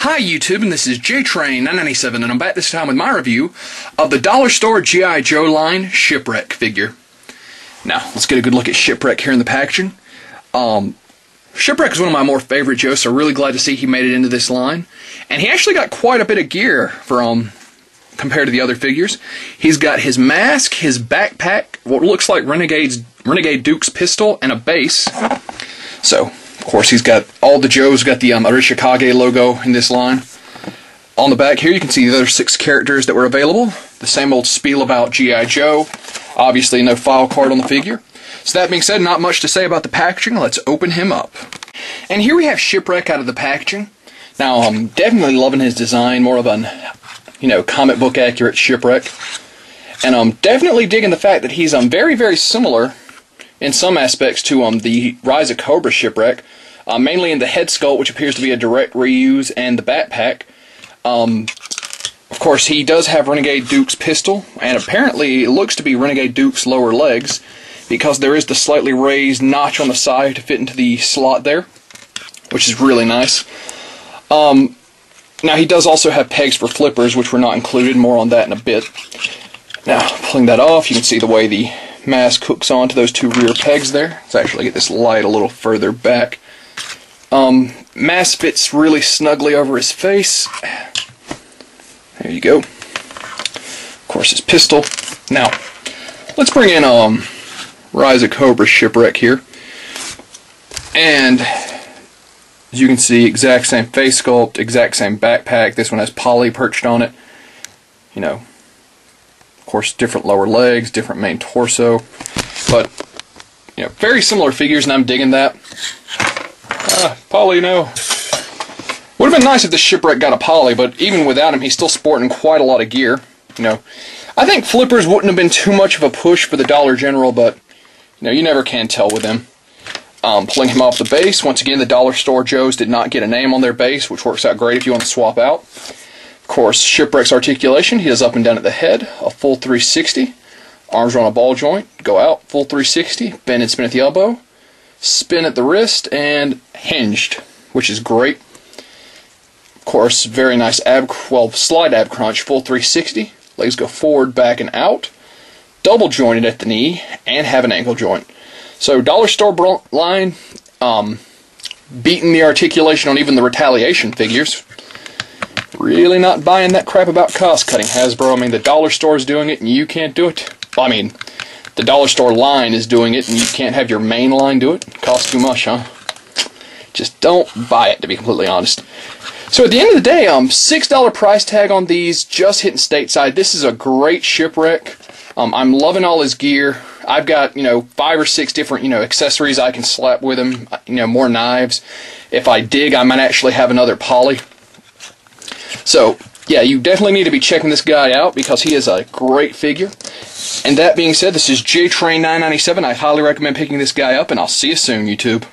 Hi YouTube, and this is JTrain997, and I'm back this time with my review of the dollar store G.I. Joe line Shipwreck figure. Now, let's get a good look at Shipwreck here in the packaging. Shipwreck is one of my more favorite Joes, so really glad to see he made it into this line. And he actually got quite a bit of gear for compared to the other figures. He's got his mask, his backpack, what looks like Renegade Duke's pistol, and a base. So, of course, he's got all the Joes, got the Arishikage logo in this line. On the back here, you can see the other 6 characters that were available. The same old spiel about G.I. Joe. Obviously, no file card on the figure. So that being said, not much to say about the packaging. Let's open him up. And here we have Shipwreck out of the packaging. Now, I'm definitely loving his design, more of an, comic book accurate Shipwreck. And I'm definitely digging the fact that he's very, very similar in some aspects to the Rise of Cobra Shipwreck, mainly in the head sculpt, which appears to be a direct reuse, and the backpack. Of course, he does have Renegade Duke's pistol, and apparently it looks to be Renegade Duke's lower legs, because there is the slightly raised notch on the side to fit into the slot there, which is really nice. Now, he does also have pegs for flippers, which were not included. More on that in a bit. Now, pulling that off, you can see the way the mask hooks onto those 2 rear pegs there. Let's actually get this light a little further back. Mask fits really snugly over his face. There you go. Of course, his pistol. Now, let's bring in Rise of Cobra Shipwreck here. And as you can see, exact same face sculpt, exact same backpack. This one has poly perched on it. Of course, different lower legs, different main torso, but very similar figures, and I'm digging that. Poly, no. Would have been nice if the Shipwreck got a poly, but even without him, he's still sporting quite a lot of gear. I think flippers wouldn't have been too much of a push for the Dollar General, but you never can tell with him. Pulling him off the base, once again, the Dollar Store Joes did not get a name on their base, which works out great if you want to swap out. Of course, Shipwreck's articulation, he does up and down at the head, a full 360. Arms are on a ball joint, go out, full 360, bend and spin at the elbow, spin at the wrist, and hinged, which is great. Of course, very nice slide ab crunch, full 360. Legs go forward, back, and out. Double jointed at the knee, and have an ankle joint. So, Dollar Store line, beating the articulation on even the Retaliation figures. Really not buying that crap about cost cutting, Hasbro. I mean, the Dollar Store is doing it, and you can't do it. Well, I mean, the Dollar Store line is doing it, and you can't have your main line do it. Costs too much, huh? Just don't buy it, to be completely honest. So at the end of the day, $6 price tag on these, just hitting stateside. This is a great Shipwreck. I'm loving all his gear. I've got, 5 or 6 different, accessories I can slap with him. More knives. If I dig, I might actually have another poly. So, yeah, you definitely need to be checking this guy out because he is a great figure. And that being said, this is JTrain997. I highly recommend picking this guy up, and I'll see you soon, YouTube.